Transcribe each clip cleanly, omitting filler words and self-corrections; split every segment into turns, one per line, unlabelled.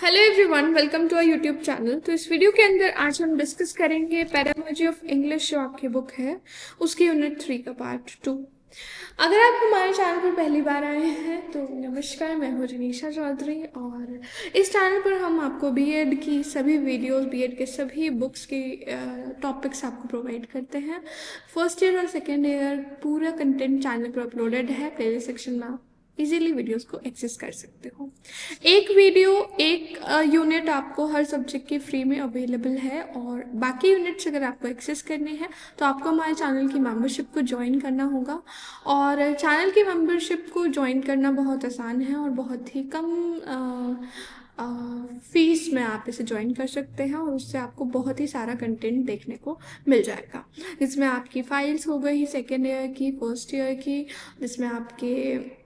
Hello everyone, welcome to our YouTube channel. तो इस video के अंदर आज हम डिस्कस करेंगे पेडागोजी ऑफ इंग्लिश, जो आपकी बुक है उसकी यूनिट 3 का पार्ट 2। अगर आप हमारे चैनल पर पहली बार आए हैं तो नमस्कार, मैं हूँ जनीशा चौधरी और इस चैनल पर हम आपको बीएड की सभी वीडियोस, बीएड के सभी बुक्स की टॉपिक्स आपको प्रोवाइड करते हैं। फर्स्ट ईयर और सेकेंड ईयर पूरा कंटेंट चैनल पर अपलोडेड है। प्लेलिस्ट सेक्शन में आप इजीली वीडियोस को एक्सेस कर सकते हो। एक वीडियो एक यूनिट आपको हर सब्जेक्ट की फ्री में अवेलेबल है और बाकी यूनिट्स अगर आपको एक्सेस करनी है तो आपको हमारे चैनल की मेंबरशिप को ज्वाइन करना होगा। और चैनल की मेंबरशिप को ज्वाइन करना बहुत आसान है और बहुत ही कम फीस में आप इसे ज्वाइन कर सकते हैं और उससे आपको बहुत ही सारा कंटेंट देखने को मिल जाएगा, जिसमें आपकी फाइल्स हो गई सेकेंड ईयर की, फर्स्ट ईयर की, जिसमें आपके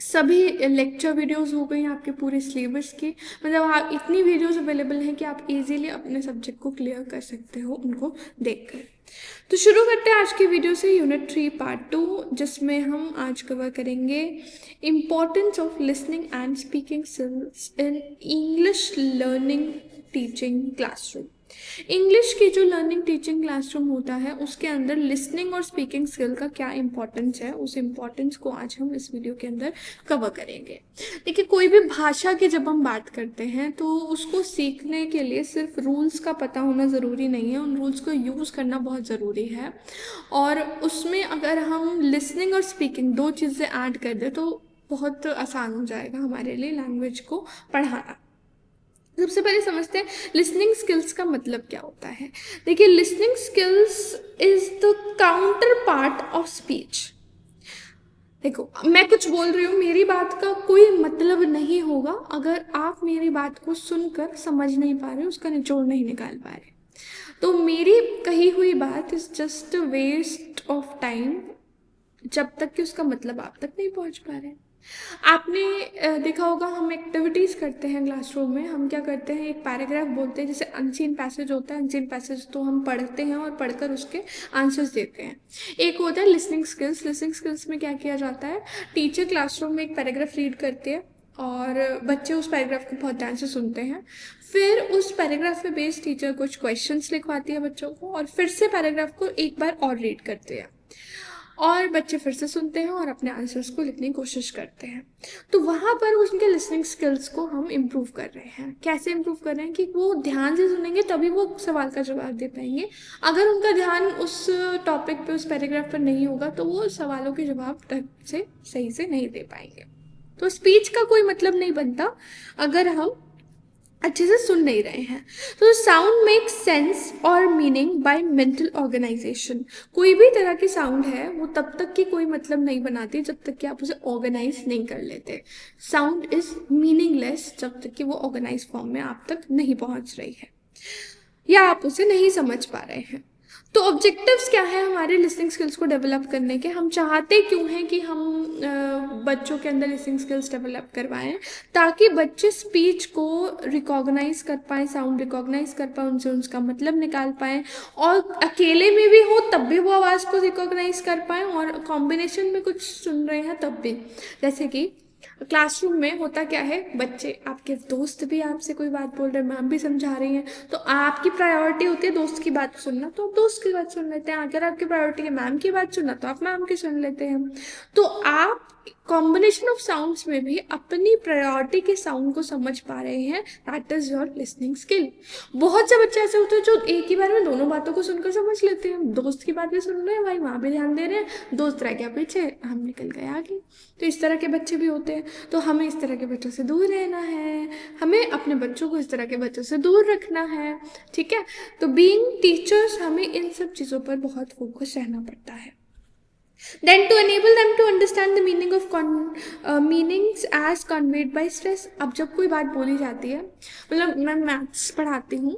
सभी लेक्चर वीडियोस हो गई आपके पूरे सिलेबस की। मतलब आप इतनी वीडियोस अवेलेबल हैं कि आप इजीली अपने सब्जेक्ट को क्लियर कर सकते हो उनको देखकर। तो शुरू करते हैं आज की वीडियो से, यूनिट 3 पार्ट 2, जिसमें हम आज कवर करेंगे importance of listening and speaking skills in English learning teaching classroom. English की जो लर्निंग टीचिंग क्लासरूम होता है उसके अंदर लिसनिंग और स्पीकिंग स्किल का क्या इंपॉर्टेंस है, उस इम्पॉर्टेंस को आज हम इस वीडियो के अंदर कवर करेंगे। देखिए, कोई भी भाषा की जब हम बात करते हैं तो उसको सीखने के लिए सिर्फ रूल्स का पता होना ज़रूरी नहीं है, उन रूल्स को यूज़ करना बहुत ज़रूरी है। और उसमें अगर हम लिसनिंग और स्पीकिंग दो चीज़ें ऐड कर दें तो बहुत आसान हो जाएगा हमारे लिए लैंग्वेज को पढ़ाना। सबसे पहले समझते हैं लिसनिंग स्किल्स का मतलब क्या होता है। देखिए, listening skills is the counter part of speech. देखो, मैं कुछ बोल रही हूँ, मेरी बात का कोई मतलब नहीं होगा अगर आप मेरी बात को सुनकर समझ नहीं पा रहे, उसका निचोड़ नहीं निकाल पा रहे। तो मेरी कही हुई बात is just waste of time जब तक कि उसका मतलब आप तक नहीं पहुंच पा रहे। आपने देखा होगा, हम एक्टिविटीज़ करते हैं क्लासरूम में, हम क्या करते हैं, एक पैराग्राफ बोलते हैं, जैसे अनसीन पैसेज होता है। अनसीन पैसेज तो हम पढ़ते हैं और पढ़कर उसके आंसर्स देते हैं। एक होता है लिसनिंग स्किल्स। लिसनिंग स्किल्स में क्या किया जाता है, टीचर क्लासरूम में एक पैराग्राफ रीड करती है और बच्चे उस पैराग्राफ को बहुत ध्यान से सुनते हैं। फिर उस पैराग्राफ पे बेस्ड टीचर कुछ क्वेश्चंस लिखवाती है बच्चों को और फिर से पैराग्राफ को एक बार और रीड करते हैं और बच्चे फिर से सुनते हैं और अपने आंसर्स को लिखने की कोशिश करते हैं। तो वहाँ पर उनके लिसनिंग स्किल्स को हम इम्प्रूव कर रहे हैं। कैसे इम्प्रूव कर रहे हैं कि वो ध्यान से सुनेंगे तभी वो सवाल का जवाब दे पाएंगे। अगर उनका ध्यान उस टॉपिक पे, उस पैराग्राफ पर नहीं होगा तो वो सवालों के जवाब ढंग से सही से नहीं दे पाएंगे। तो स्पीच का कोई मतलब नहीं बनता अगर हम अच्छे से सुन नहीं रहे हैं। तो साउंड मेक सेंस और मीनिंग बाय मेंटल ऑर्गेनाइजेशन। कोई भी तरह की साउंड है वो तब तक की कोई मतलब नहीं बनाती जब तक कि आप उसे ऑर्गेनाइज नहीं कर लेते। साउंड इज मीनिंगलेस जब तक कि वो ऑर्गेनाइज फॉर्म में आप तक नहीं पहुंच रही है या आप उसे नहीं समझ पा रहे हैं। तो ऑब्जेक्टिव्स क्या है हमारे लिसनिंग स्किल्स को डेवलप करने के? हम चाहते क्यों हैं कि हम बच्चों के अंदर लिसनिंग स्किल्स डेवलप करवाएं, ताकि बच्चे स्पीच को रिकॉग्नाइज कर पाएँ, साउंड रिकॉग्नाइज कर पाएँ, उनसे उसका मतलब निकाल पाएँ और अकेले में भी हो तब भी वो आवाज़ को रिकॉग्नाइज कर पाएँ और कॉम्बिनेशन में कुछ सुन रहे हैं तब भी। जैसे कि क्लासरूम में होता क्या है, बच्चे, आपके दोस्त भी आपसे कोई बात बोल रहे हैं, मैम भी समझा रही हैं, तो आपकी प्रायोरिटी होती है दोस्त की बात सुनना, तो आप दोस्त की बात सुन लेते हैं। अगर आपकी प्रायोरिटी है मैम की बात सुनना तो आप मैम की सुन लेते हैं। तो आप कॉम्बिनेशन ऑफ साउंड्स में भी अपनी प्रायोरिटी के साउंड को समझ पा रहे हैं। That is your listening skill. बहुत से बच्चे ऐसे होते हैं जो एक ही बार में दोनों बातों को सुनकर समझ लेते हैं। दोस्त की बात भी सुन रहे हैं, भाई वहाँ भी ध्यान दे रहे हैं, दोस्त रह गया पीछे, हम निकल गए आगे। तो इस तरह के बच्चे भी होते हैं। तो हमें इस तरह के बच्चों से दूर रहना है, हमें अपने बच्चों को इस तरह के बच्चों से दूर रखना है, ठीक है। तो बीइंग टीचर्स हमें इन सब चीज़ों पर बहुत फोकस रहना पड़ता है। Then to enable them to understand the meaning of meanings as conveyed by stress। अब जब कोई बात बोली जाती है, मतलब मैं मैथ्स पढ़ाती हूँ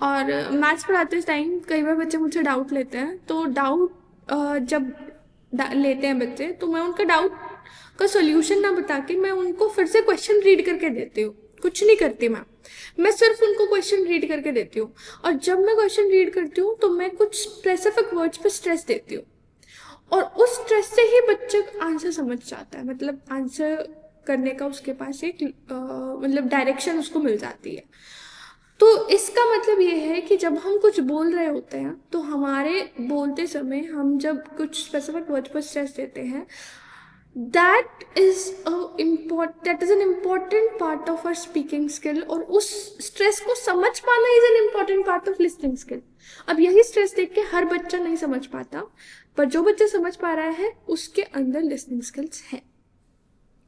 और मैथ्स पढ़ाते टाइम कई बार बच्चे मुझसे डाउट लेते हैं। तो डाउट जब लेते हैं बच्चे, तो मैं उनका डाउट का सोल्यूशन ना बता के मैं उनको फिर से क्वेश्चन रीड करके देती हूँ। कुछ नहीं करती मैं सिर्फ उनको क्वेश्चन रीड करके देती हूँ। और जब मैं क्वेश्चन रीड करती हूँ तो मैं कुछ स्पेसिफिक वर्ड्स पे स्ट्रेस देती हूँ और उस स्ट्रेस से ही बच्चे आंसर समझ जाता है। मतलब आंसर करने का उसके पास एक मतलब डायरेक्शन उसको मिल जाती है। तो इसका मतलब ये है कि जब हम कुछ बोल रहे होते हैं तो हमारे बोलते समय हम जब कुछ स्पेसिफिक वर्ड पर स्ट्रेस देते हैं, that is an important part of our speaking skill, और उस स्ट्रेस को समझ पाना is an important part of listening skill. अब यही स्ट्रेस देख के हर बच्चा नहीं समझ पाता, पर जो बच्चा समझ पा रहा है उसके अंदर लिसनिंग स्किल्स है।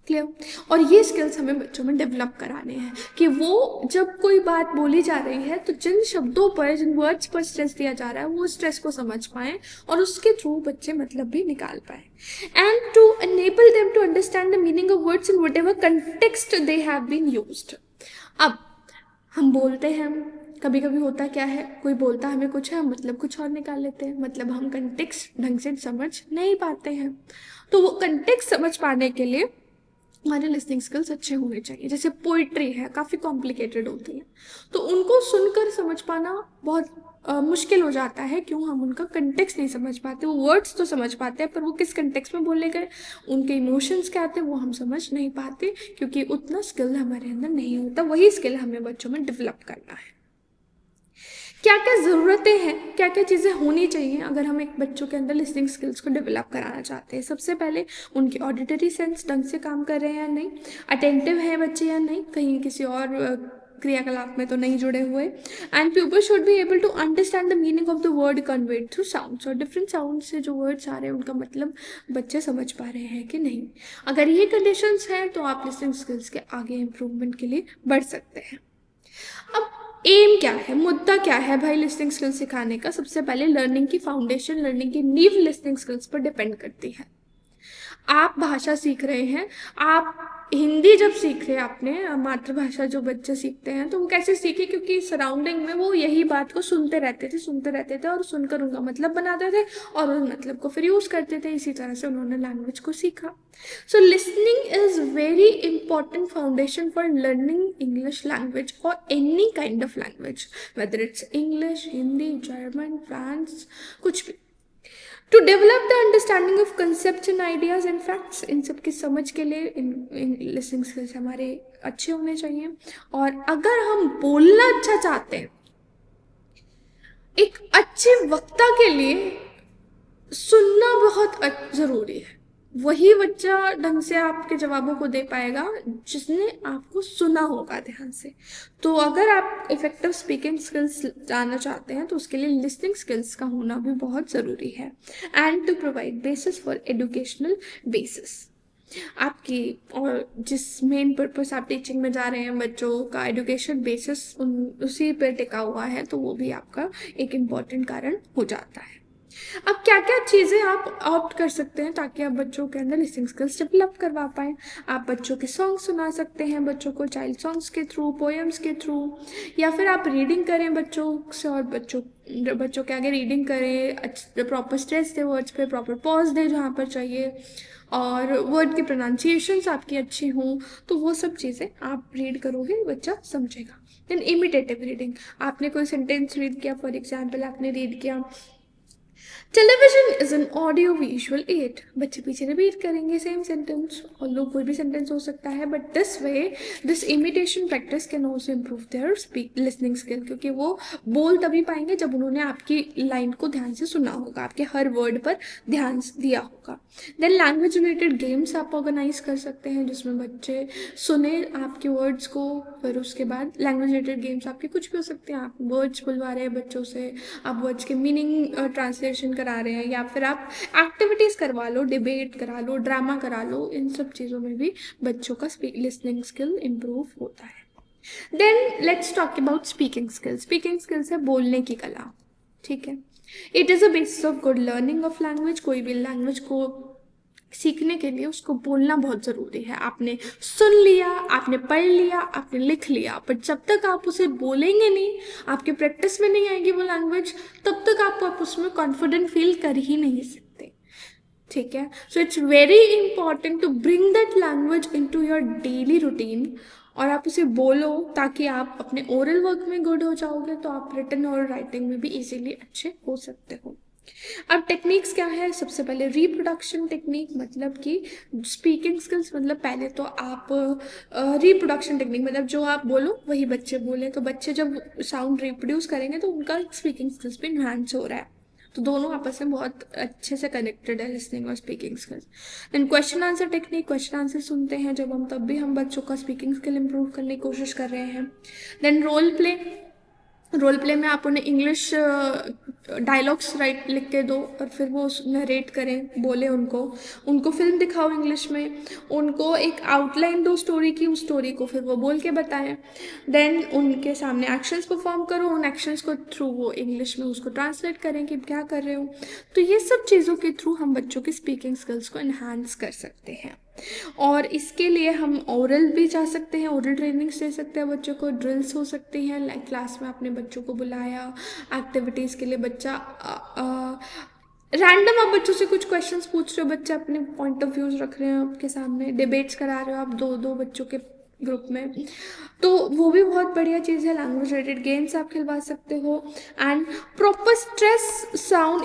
क्लियर? और ये स्किल्स हमें बच्चों में डेवलप कराने हैं कि वो जब कोई बात बोली जा रही है तो जिन शब्दों पर, जिन वर्ड्स पर स्ट्रेस दिया जा रहा है, वो स्ट्रेस को समझ पाएं और उसके थ्रू बच्चे मतलब भी निकाल पाएं। And to enable them to understand the meaning of words in whatever context they have been used. अब हम बोलते हैं, कभी कभी होता क्या है, कोई बोलता हमें कुछ है, मतलब कुछ और निकाल लेते हैं, मतलब हम कंटेक्स्ट ढंग से समझ नहीं पाते हैं। तो वो कंटेक्स्ट समझ पाने के लिए हमारे लिसनिंग स्किल्स अच्छे होने चाहिए। जैसे पोइट्री है, काफ़ी कॉम्प्लिकेटेड होती है, तो उनको सुनकर समझ पाना बहुत मुश्किल हो जाता है। क्यों? हम उनका कंटेक्स्ट नहीं समझ पाते। वो वर्ड्स तो समझ पाते हैं, पर वो किस कंटेक्स्ट में बोले गए, उनके इमोशंस क्या आते हैं, वो हम समझ नहीं पाते, क्योंकि उतना स्किल हमारे अंदर नहीं होता। वही स्किल हमें बच्चों में डेवलप करना है। क्या क्या ज़रूरतें हैं, क्या क्या चीज़ें होनी चाहिए अगर हम एक बच्चों के अंदर लिसनिंग स्किल्स को डेवलप कराना चाहते हैं? सबसे पहले उनकी ऑडिटरी सेंस ढंग से काम कर रहे हैं या नहीं, अटेंटिव है बच्चे या नहीं, कहीं किसी और क्रियाकलाप में तो नहीं जुड़े हुए। And people should be able to understand the meaning of the word conveyed through sounds, और डिफरेंट साउंड से जो वर्ड्स आ रहे हैं उनका मतलब बच्चे समझ पा रहे हैं कि नहीं। अगर ये कंडीशंस हैं तो आप लिसनिंग स्किल्स के आगे इम्प्रूवमेंट के लिए बढ़ सकते हैं। अब एम क्या है, मुद्दा क्या है भाई लिसनिंग स्किल्स सिखाने का? सबसे पहले लर्निंग की फाउंडेशन, लर्निंग की नींव लिसनिंग स्किल्स पर डिपेंड करती है। आप भाषा सीख रहे हैं, आप हिंदी जब सीख रहे हैं, आपने मातृभाषा जो बच्चे सीखते हैं, तो वो कैसे सीखे? क्योंकि सराउंडिंग में वो यही बात को सुनते रहते थे और सुनकर उनका मतलब बनाते थे और उस मतलब को फिर यूज करते थे। इसी तरह से उन्होंने लैंग्वेज को सीखा। So listening is very important foundation for learning English language or any kind of language, whether it's English, Hindi, German, France, कुछ भी। To develop the understanding of concept and ideas and facts, इन सब की समझ के लिए इन लिसनिंग स्किल्स हमारे अच्छे होने चाहिए। और अगर हम बोलना अच्छा चाहते हैं, एक अच्छे वक्ता के लिए सुनना बहुत ज़रूरी है। वही बच्चा ढंग से आपके जवाबों को दे पाएगा जिसने आपको सुना होगा ध्यान से। तो अगर आप इफेक्टिव स्पीकिंग स्किल्स जानना चाहते हैं तो उसके लिए लिसनिंग स्किल्स का होना भी बहुत ज़रूरी है। And to provide basis for educational basis, आपकी और जिस मेन पर्पस आप टीचिंग में जा रहे हैं, बच्चों का एजुकेशन बेसिस उसी पर टिका हुआ है, तो वो भी आपका एक इम्पॉर्टेंट कारण हो जाता है। अब क्या क्या चीज़ें आप ऑप्ट कर सकते हैं ताकि आप बच्चों के अंदर लिसनिंग स्किल्स डेवलप करवा पाएँ? आप बच्चों के सॉन्ग सुना सकते हैं, बच्चों को चाइल्ड सॉन्ग्स के थ्रू, पोएम्स के थ्रू, या फिर आप रीडिंग करें बच्चों से और बच्चों के आगे रीडिंग करें, प्रॉपर स्ट्रेस दे वर्ड्स पे, प्रॉपर पॉज दे जहाँ पर चाहिए, और वर्ड की प्रोनाउंसिएशंस आपकी अच्छी हों, तो वो सब चीज़ें आप रीड करोगे, बच्चा समझेगा। देन इमिटेटिव रीडिंग, आपने कोई सेंटेंस रीड किया, फॉर एग्जाम्पल आपने रीड किया television is an audio visual add, बच्चे पीछे रिपीट करेंगे सेम सेंटेंस, और लोग कोई भी सेंटेंस हो सकता है, but this way this imitation practice can also improve their listening skill, क्योंकि वो बोल तभी पाएंगे जब उन्होंने आपकी लाइन को ध्यान से सुना होगा, आपके हर वर्ड पर ध्यान दिया होगा। देन लैंग्वेज रिलेटेड गेम्स आप ऑर्गेनाइज कर सकते हैं जिसमें बच्चे सुने आपके वर्ड्स को, फिर उसके बाद लैंग्वेज रिलेटेड गेम्स आपके कुछ भी हो सकते हैं। आप वर्ड्स बुलवा रहे हैं बच्चों से, आप वर्ड्स के मीनिंग ट्रांसलेशन करा रहे हैं, या फिर आप एक्टिविटीज़ करवा लो, डिबेट करा लो, ड्रामा करा लो, इन सब चीज़ों में भी बच्चों का लिसनिंग स्किल इम्प्रूव होता है। Then let's talk about speaking skills. Speaking skills है बोलने की कला, ठीक है। It is a basis of good learning of language. कोई भी लैंग्वेज को सीखने के लिए उसको बोलना बहुत ज़रूरी है। आपने सुन लिया, आपने पढ़ लिया, आपने लिख लिया, बट जब तक आप उसे बोलेंगे नहीं, आपके प्रैक्टिस में नहीं आएगी वो लैंग्वेज, तब तक आप उसमें कॉन्फिडेंट फील कर ही नहीं सकते, ठीक है। So it's very important to bring that language into your daily routine, और आप उसे बोलो ताकि आप अपने ओरल वर्क में गुड हो जाओगे, तो आप रिटन और राइटिंग में भी इजीली अच्छे हो सकते हो। अब टेक्निक्स क्या है, सबसे पहले रिप्रोडक्शन टेक्निक, मतलब कि स्पीकिंग स्किल्स, मतलब पहले तो आप रिप्रोडक्शन टेक्निक मतलब जो आप बोलो वही बच्चे बोले, तो बच्चे जब साउंड रिप्रोड्यूस करेंगे तो उनका स्पीकिंग स्किल्स भी इन्हांस हो रहा है, तो दोनों आपस में बहुत अच्छे से कनेक्टेड है, लिसनिंग और speaking skills. Then question answer technique, question answer सुनते हैं जब हम, तब भी हम बच्चों का स्पीकिंग स्किल इंप्रूव करने की कोशिश कर रहे हैं। Then role play, role play में आप उन्हें इंग्लिश डायलॉग्स राइट लिख के दो और फिर वो नरेट करें, बोले उनको, उनको फिल्म दिखाओ इंग्लिश में, उनको एक आउटलाइन दो स्टोरी की, उस स्टोरी को फिर वो बोल के बताएं। देन उनके सामने एक्शंस परफॉर्म करो, उन एक्शंस को थ्रू वो इंग्लिश में उसको ट्रांसलेट करें कि क्या कर रहे हो। तो ये सब चीज़ों के थ्रू हम बच्चों की स्पीकिंग स्किल्स को इन्हांस कर सकते हैं। और इसके लिए हम ओरल भी जा सकते हैं, ओरल ट्रेनिंग्स दे सकते हैं बच्चों को, ड्रिल्स हो सकती हैं, लाइक क्लास में आपने बच्चों को बुलाया एक्टिविटीज़ के लिए, बच्चा रैंडम आप बच्चों से कुछ क्वेश्चंस पूछ रहे हो, बच्चे अपने पॉइंट ऑफ व्यूज रख रहे हैं आपके सामने, डिबेट्स करा रहे हो आप दो दो बच्चों के ग्रुप में, तो वो भी बहुत बढ़िया चीज़ है। लैंग्वेज रिलेटेड गेम्स आप खिलवा सकते हो। And proper stress sound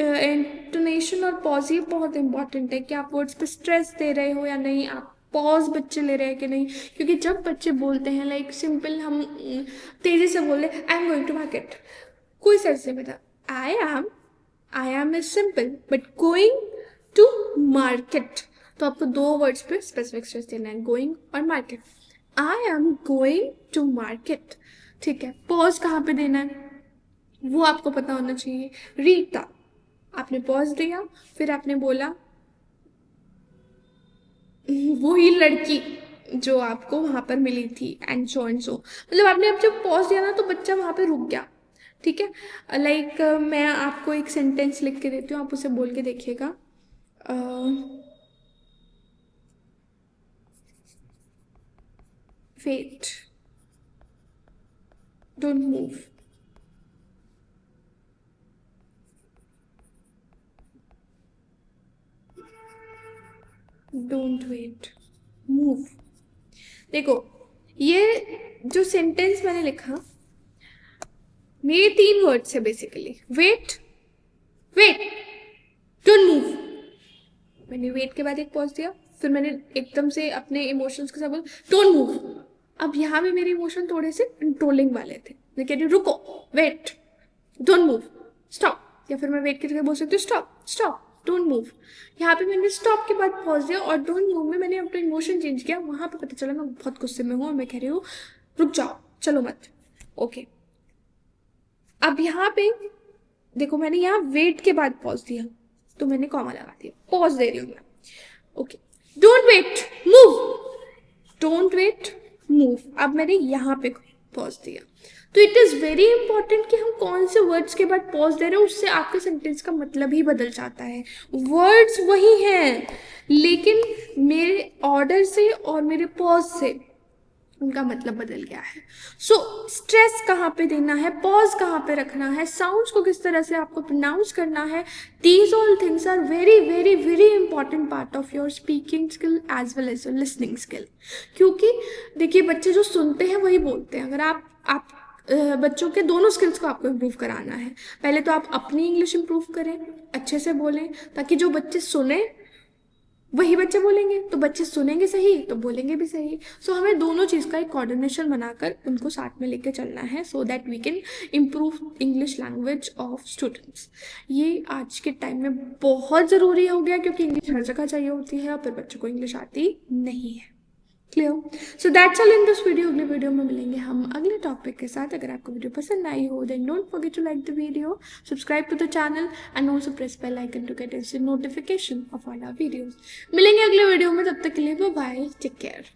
intonation और पॉज, ये बहुत इंपॉर्टेंट है कि आप वर्ड्स पे स्ट्रेस दे रहे हो या नहीं, आप पॉज बच्चे ले रहे हैं कि नहीं, क्योंकि जब बच्चे बोलते हैं लाइक सिंपल, हम तेज़ी से बोले I am going to market, कोई सर से बता I am is simple but going to market, तो आपको दो वर्ड्स पे स्पेसिफिक स्ट्रेस देना है, गोइंग और market. I am going to market, ठीक है। पॉज कहाँ पे देना है वो आपको पता होना चाहिए। रीता, आपने पॉज दिया, फिर आपने बोला वही लड़की जो आपको वहां पर मिली थी एंड सो एंड सो, मतलब आपने अब जब पॉज दिया ना तो बच्चा वहां पे रुक गया, ठीक है। लाइक मैं आपको एक सेंटेंस लिख के देती हूँ, आप उसे बोल के देखिएगा। Wait, don't move, don't wait, move. देखो ये जो सेंटेंस मैंने लिखा, मेरे 3 वर्ड्स है basically, wait, wait, don't move. मैंने वेट के बाद एक पॉज दिया, फिर मैंने एकदम से अपने इमोशंस के साथ बोला डोंट मूव। अब यहाँ भी मेरे इमोशन थोड़े से कंट्रोलिंग वाले थे, मैं कह रही हूँ रुको, वेट, डोंट मूव, स्टॉप, या फिर मैं वेट की जगह बोल सकती हूँ स्टॉप, स्टॉप, डोंट मूव। यहाँ पे मैंने स्टॉप के बाद पॉज दिया और डोंट मूव में मैंने अपना इमोशन चेंज किया, वहां पे पता चला मैं बहुत गुस्से में हूँ और मैं कह रही हूँ रुक जाओ, चलो मत, ओके। अब यहाँ पे देखो मैंने यहाँ वेट के बाद पॉज दिया, तो मैंने कॉमा लगा दिया, पॉज दे रही हूँ मैं, okay. Don't wait, move, don't wait, move. अब मैंने यहाँ पे पॉज दिया, तो इट इज वेरी इंपॉर्टेंट कि हम कौन से वर्ड्स के बाद पॉज दे रहे हैं, उससे आपके सेंटेंस का मतलब ही बदल जाता है। वर्ड्स वही हैं लेकिन मेरे ऑर्डर से और मेरे पॉज से उनका मतलब बदल गया है। सो स्ट्रेस कहाँ पे देना है, पॉज कहाँ पे रखना है, साउंड्स को किस तरह से आपको प्रोनाउंस करना है, these all things are very very very important part of your speaking skill as well as your listening skill. क्योंकि देखिए बच्चे जो सुनते हैं वही बोलते हैं। अगर आप बच्चों के दोनों स्किल्स को आपको इम्प्रूव कराना है, पहले तो आप अपनी इंग्लिश इम्प्रूव करें, अच्छे से बोलें, ताकि जो बच्चे सुने वही बच्चे बोलेंगे, तो बच्चे सुनेंगे सही तो बोलेंगे भी सही। सो हमें दोनों चीज़ का एक कोऑर्डिनेशन बनाकर उनको साथ में लेके चलना है, so that we can improve English language of students. ये आज के टाइम में बहुत ज़रूरी हो गया क्योंकि इंग्लिश हर जगह चाहिए होती है और फिर बच्चों को इंग्लिश आती नहीं है। Clear? So that's all in this video. अगले वीडियो में मिलेंगे हम अगले टॉपिक के साथ। अगर आपको वीडियो पसंद आई हो then don't forget to like the video, subscribe to the channel and also press bell icon to get instant notification of all our videos. मिलेंगे अगले वीडियो में, तब तक के लिए बाय बाय, टेक केयर।